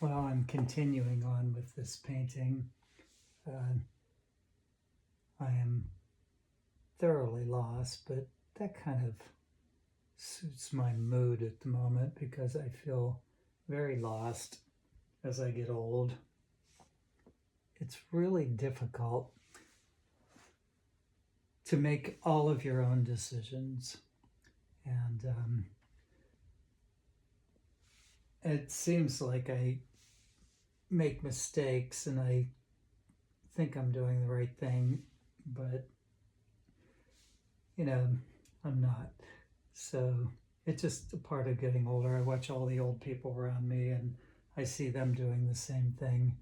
Well, I'm continuing on with this painting. Uh, I am thoroughly lost, but that kind of suits my mood at the moment because I feel very lost as I get old. It's really difficult to make all of your own decisions. And it seems like I make mistakes and I think I'm doing the right thing, but I'm not. So it's just a part of getting older. I watch all the old people around me and I see them doing the same thing.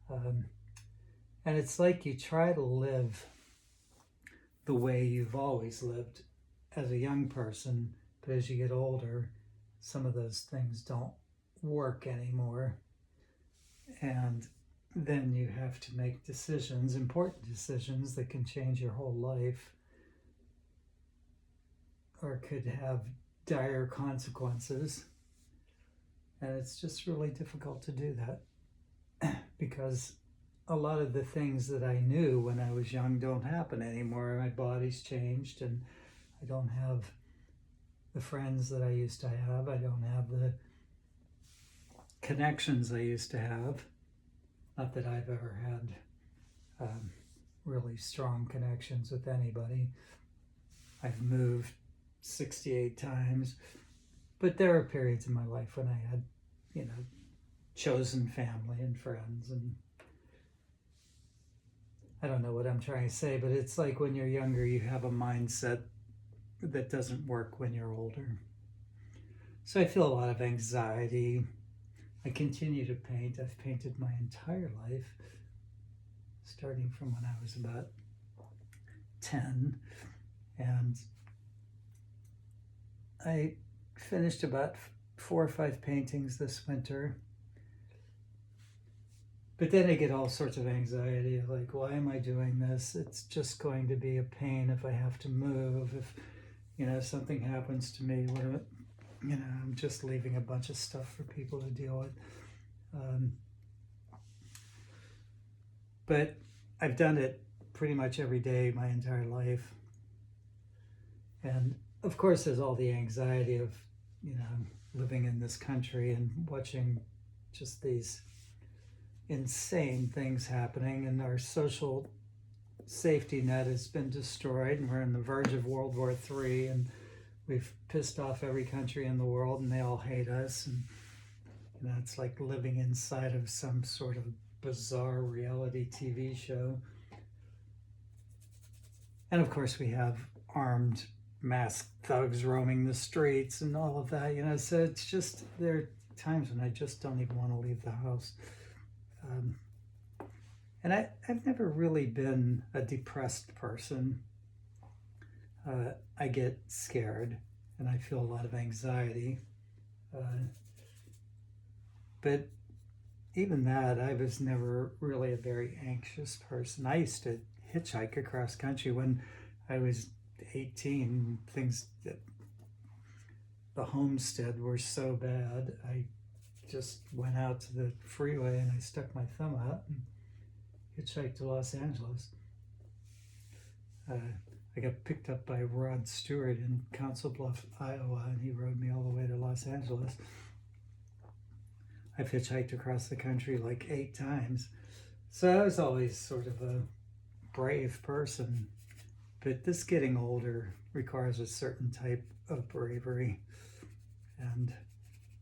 And it's like you try to live the way you've always lived as a young person, but as you get older, some of those things don't work anymore. And then you have to make decisions, important decisions that can change your whole life or could have dire consequences. And it's just really difficult to do that because a lot of the things that I knew when I was young don't happen anymore. My body's changed and I don't have the friends that I used to have. I don't have the connections I used to have. Not that I've ever had really strong connections with anybody. I've moved 68 times, but there are periods in my life when I had, chosen family and friends, and I don't know what I'm trying to say, but it's like when you're younger, you have a mindset that doesn't work when you're older. So I feel a lot of anxiety. I continue to paint. I've painted my entire life, starting from when I was about 10. And I finished about 4 or 5 paintings this winter. But then I get all sorts of anxiety, like, why am I doing this? It's just going to be a pain if I have to move. If, something happens to me, I'm just leaving a bunch of stuff for people to deal with. But I've done it pretty much every day my entire life. And of course, there's all the anxiety of, living in this country and watching just these insane things happening, and our social safety net has been destroyed, and we're on the verge of World War III, and we've pissed off every country in the world, and they all hate us. And it's like living inside of some sort of bizarre reality TV show. And of course, we have armed masked thugs roaming the streets and all of that. So it's just, there are times when I just don't even want to leave the house. And I've never really been a depressed person. I get scared and I feel a lot of anxiety. But even that, I was never really a very anxious person. I used to hitchhike across country when I was 18. The homestead were so bad. I just went out to the freeway and I stuck my thumb out and hitchhiked to Los Angeles. I got picked up by Rod Stewart in Council Bluffs, Iowa, and he rode me all the way to Los Angeles. I've hitchhiked across the country like 8 times. So I was always sort of a brave person. But this getting older requires a certain type of bravery. And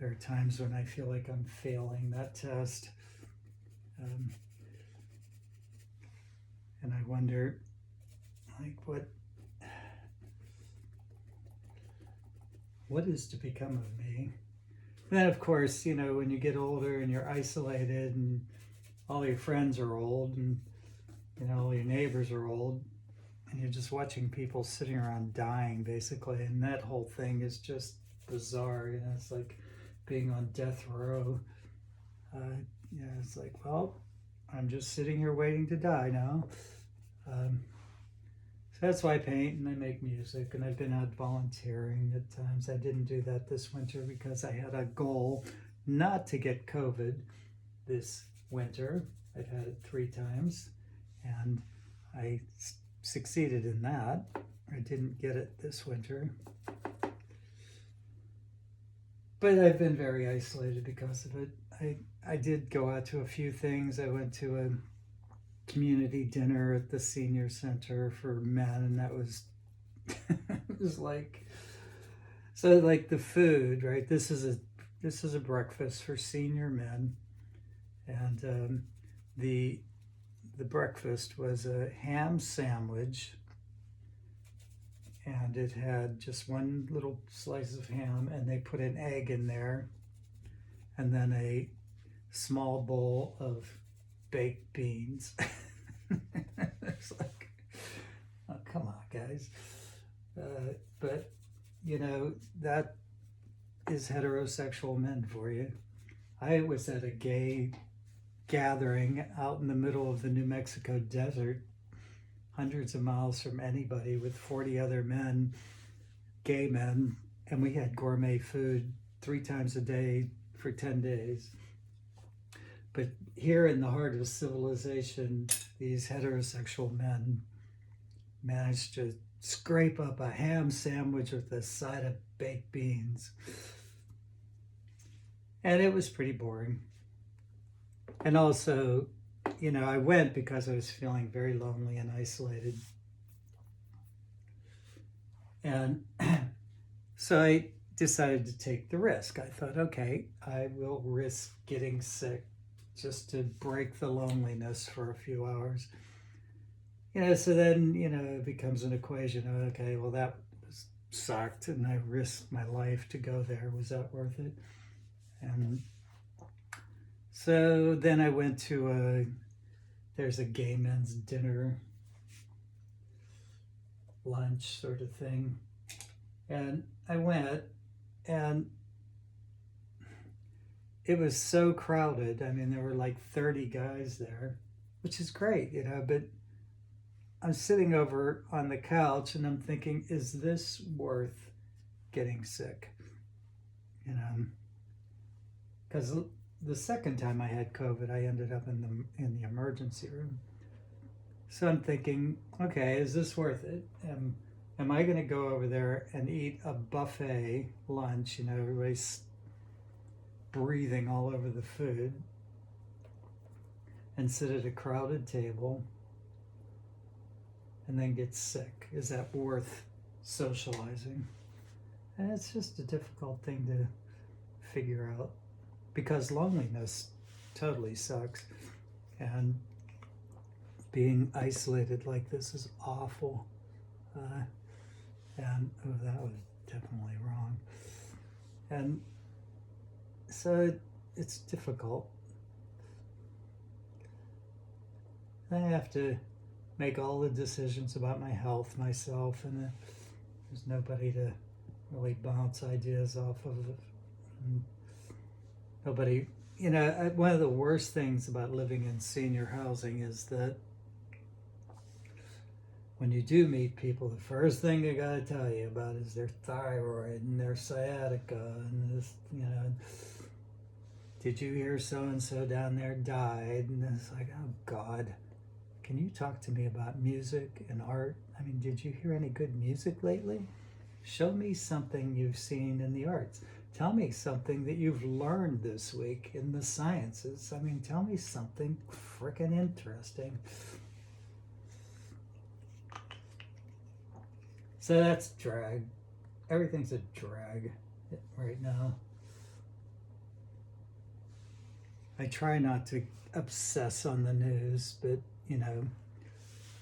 there are times when I feel like I'm failing that test. And I wonder, like, what is to become of me? And then, of course, when you get older and you're isolated and all your friends are old and, all your neighbors are old, and you're just watching people sitting around dying, basically. And that whole thing is just bizarre. It's like being on death row. It's like, well, I'm just sitting here waiting to die now. So that's why I paint and I make music, and I've been out volunteering at times. I didn't do that this winter because I had a goal not to get COVID, this winter. I've had it 3 times, and I succeeded in that. I didn't get it this winter. But I've been very isolated because of it. I did go out to a few things. I went to a community dinner at the senior center for men, and that was it was like, so like the food, right? This is a breakfast for senior men, and the breakfast was a ham sandwich, and it had just one little slice of ham, and they put an egg in there, and then a small bowl of baked beans. It's like, oh, come on, guys. But, you know, that is heterosexual men for you. I was at a gay gathering out in the middle of the New Mexico desert, hundreds of miles from anybody, with 40 other men, gay men, and we had gourmet food 3 times a day for 10 days. But here in the heart of civilization, these heterosexual men managed to scrape up a ham sandwich with a side of baked beans. And it was pretty boring. And also, you know, I went because I was feeling very lonely and isolated. And so I decided to take the risk. I thought, okay, I will risk getting sick just to break the loneliness for a few hours. You know, so then, you know, it becomes an equation of, okay, well, that sucked, and I risked my life to go there. Was that worth it? And so then I went to there's a gay men's dinner, lunch sort of thing. And I went, and it was so crowded. I mean, there were like 30 guys there, which is great, you know, but I'm sitting over on the couch and I'm thinking, is this worth getting sick? You know, because the second time I had COVID, I ended up in the emergency room. So I'm thinking, okay, is this worth it? Am I going to go over there and eat a buffet lunch? You know, everybody's breathing all over the food, and sit at a crowded table and then get sick? Is that worth socializing? And it's just a difficult thing to figure out, because loneliness totally sucks, and being isolated like this is awful. And oh, that was definitely wrong. And so it's difficult. I have to make all the decisions about my health myself, and there's nobody to really bounce ideas off of. And nobody, you know, one of the worst things about living in senior housing is that when you do meet people, the first thing they gotta tell you about is their thyroid and their sciatica and this, you know, did you hear so-and-so down there died? And it's like, oh God, can you talk to me about music and art? I mean, did you hear any good music lately? Show me something you've seen in the arts. Tell me something that you've learned this week in the sciences. I mean, tell me something frickin' interesting. So that's drag. Everything's a drag right now. I try not to obsess on the news, but, you know,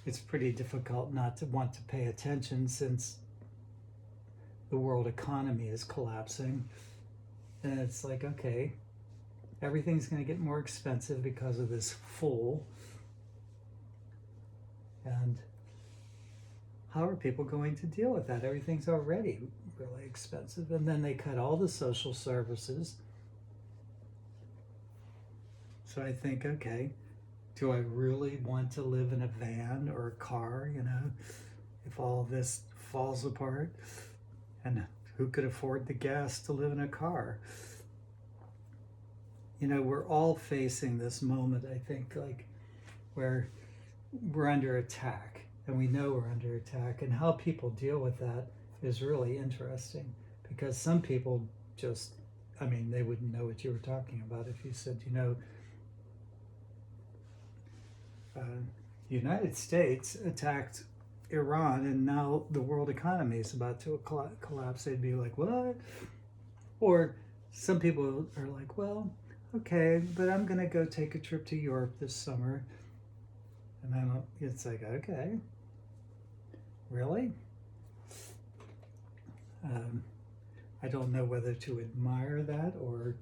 it's pretty difficult not to want to pay attention since the world economy is collapsing. And it's like, okay, everything's going to get more expensive because of this fool. And how are people going to deal with that? Everything's already really expensive. And then they cut all the social services. So I think, okay, do I really want to live in a van or a car, you know, if all this falls apart? And who could afford the gas to live in a car? we're all facing this moment, I think, like where we're under attack and we know we're under attack, and how people deal with that is really interesting, because some people just, I mean, they wouldn't know what you were talking about if you said, United States attacked Iran and now the world economy is about to collapse. They'd be like, what? Or some people are like, well, okay, but I'm going to go take a trip to Europe this summer. And it's like, okay, really? I don't know whether to admire that or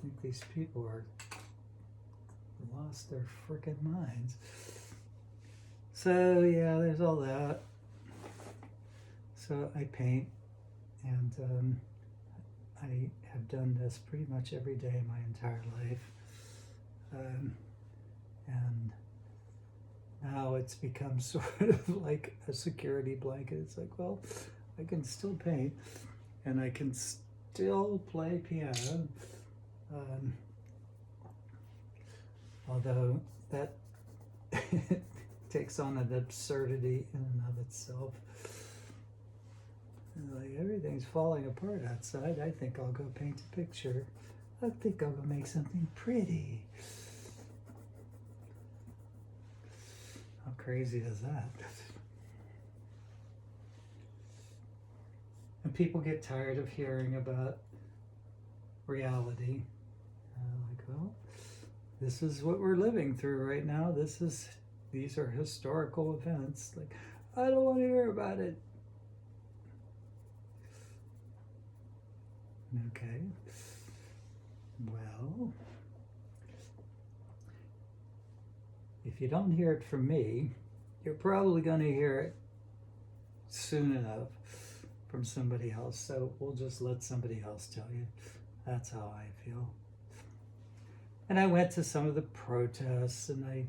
think these people are lost their frickin' minds. So yeah, there's all that. So I paint, and I have done this pretty much every day my entire life, and now it's become sort of like a security blanket. It's like, well, I can still paint and I can still play piano, although that takes on an absurdity in and of itself. Like, everything's falling apart outside. I think I'll go paint a picture. I think I'll go make something pretty. How crazy is that? And people get tired of hearing about reality. Like, well, this is what we're living through right now. These are historical events. Like, I don't want to hear about it. Okay. Well, if you don't hear it from me, you're probably going to hear it soon enough from somebody else. So we'll just let somebody else tell you. That's how I feel. And I went to some of the protests, and I,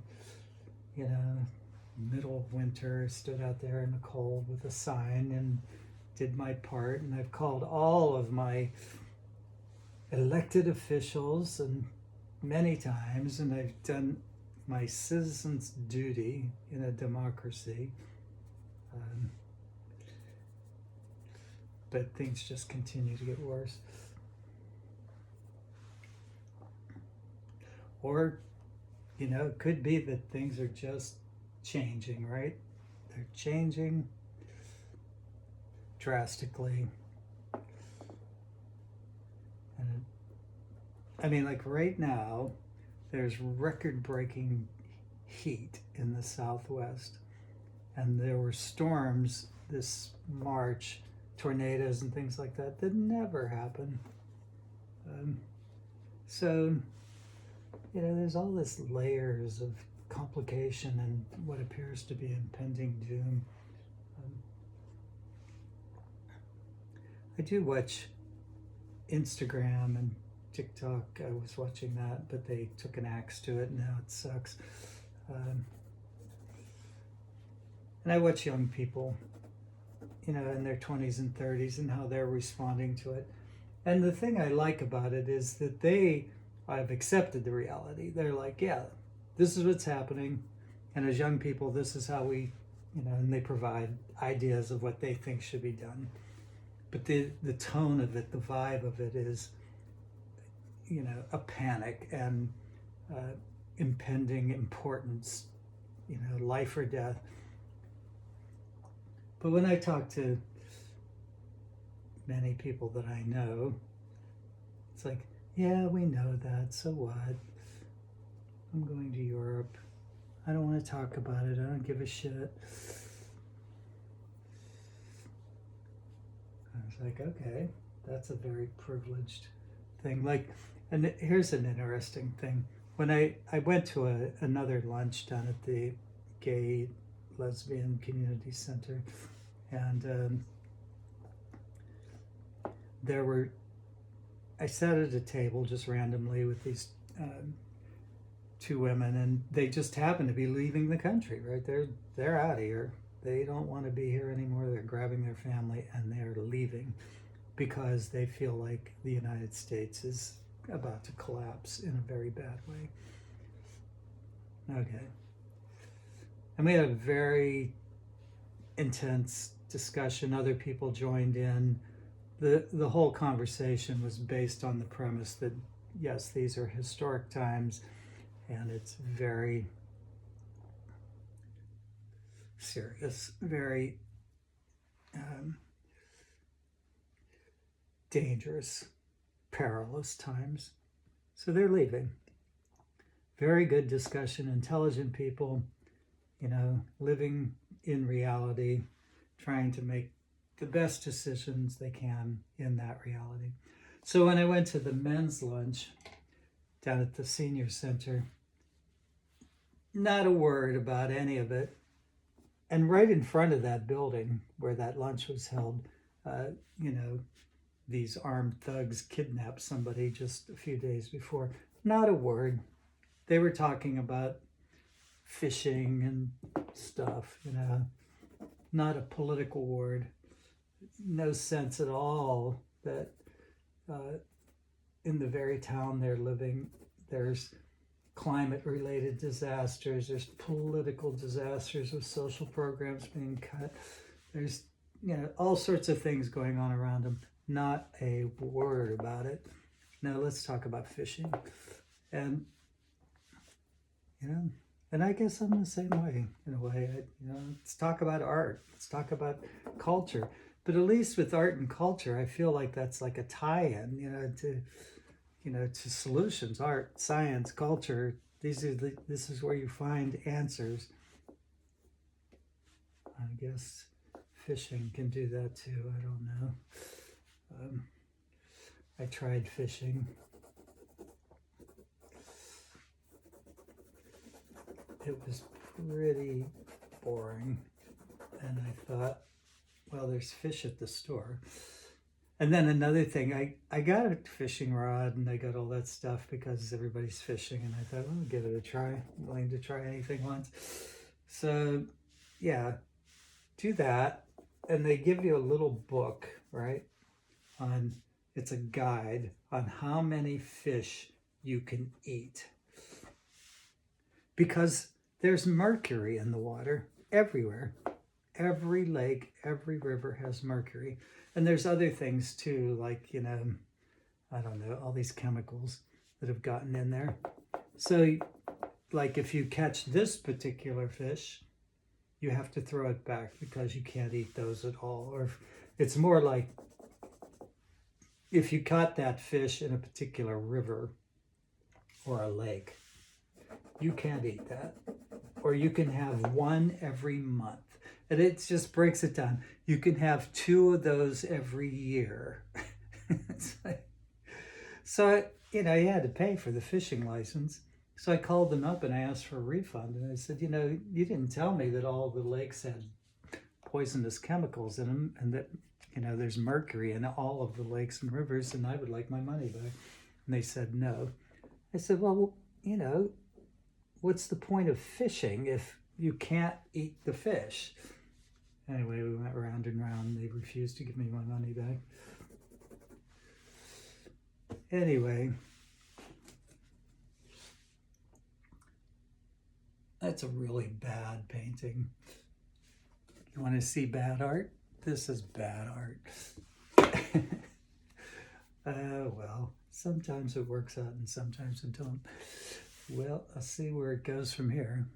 middle of winter, stood out there in the cold with a sign and did my part. And I've called all of my elected officials and many times, and I've done my citizen's duty in a democracy. But things just continue to get worse. Or, it could be that things are just changing, right? They're changing drastically. And I mean, like right now, there's record-breaking heat in the Southwest. And there were storms this March, tornadoes and things like that never happen. So, there's all this layers of complication and what appears to be impending doom. I do watch Instagram and TikTok. I was watching that, but they took an axe to it and now it sucks. And I watch young people, in their 20s and 30s, and how they're responding to it. And the thing I like about it is that they have accepted the reality. They're like, yeah, this is what's happening. And as young people, this is how we, and they provide ideas of what they think should be done. But the tone of it, the vibe of it is, a panic and impending importance, life or death. But when I talk to many people that I know, it's like, yeah, we know that, so what? I'm going to Europe. I don't want to talk about it. I don't give a shit. I was like, okay, that's a very privileged thing. Like, and here's an interesting thing. When I went to another lunch down at the Gay Lesbian Community Center, and I sat at a table just randomly with these two women, and they just happened to be leaving the country, right? They're out of here. They don't want to be here anymore. They're grabbing their family and they're leaving because they feel like the United States is about to collapse in a very bad way. Okay. And we had a very intense discussion. Other people joined in. The whole conversation was based on the premise that, yes, these are historic times, and it's very serious, very dangerous, perilous times. So they're leaving. Very good discussion, intelligent people, living in reality, trying to make the best decisions they can in that reality. So when I went to the men's lunch down at the senior center, not a word about any of it. And right in front of that building where that lunch was held, these armed thugs kidnapped somebody just a few days before. Not a word. They were talking about fishing and stuff, not a political word. No sense at all that in the very town they're living, there's climate-related disasters, there's political disasters with social programs being cut, there's all sorts of things going on around them. Not a word about it. Now let's talk about fishing. And and I guess I'm the same way in a way. Let's talk about art. Let's talk about culture. But at least with art and culture, I feel like that's like a tie-in, to solutions. Art, science, culture. This is where you find answers. I guess fishing can do that too. I don't know. I tried fishing. It was pretty boring, and I thought, well, there's fish at the store. And then another thing, I got a fishing rod and I got all that stuff because everybody's fishing, and I thought, well, I'll give it a try. I'm willing to try anything once. So yeah, do that. And they give you a little book, right? It's a guide on how many fish you can eat. Because there's mercury in the water everywhere. Every lake, every river has mercury. And there's other things too, like, I don't know, all these chemicals that have gotten in there. So, like, if you catch this particular fish, you have to throw it back because you can't eat those at all. Or it's more like if you caught that fish in a particular river or a lake, you can't eat that. Or you can have one every month. And it just breaks it down. You can have 2 of those every year. So, you had to pay for the fishing license. So I called them up and I asked for a refund. And I said, you didn't tell me that all the lakes had poisonous chemicals in them and that, there's mercury in all of the lakes and rivers, and I would like my money back. And they said no. I said, well, what's the point of fishing if you can't eat the fish? Anyway, we went round and round. They refused to give me my money back. Anyway, that's a really bad painting. You want to see bad art? This is bad art. Well, sometimes it works out and sometimes it don't. Well, I'll see where it goes from here.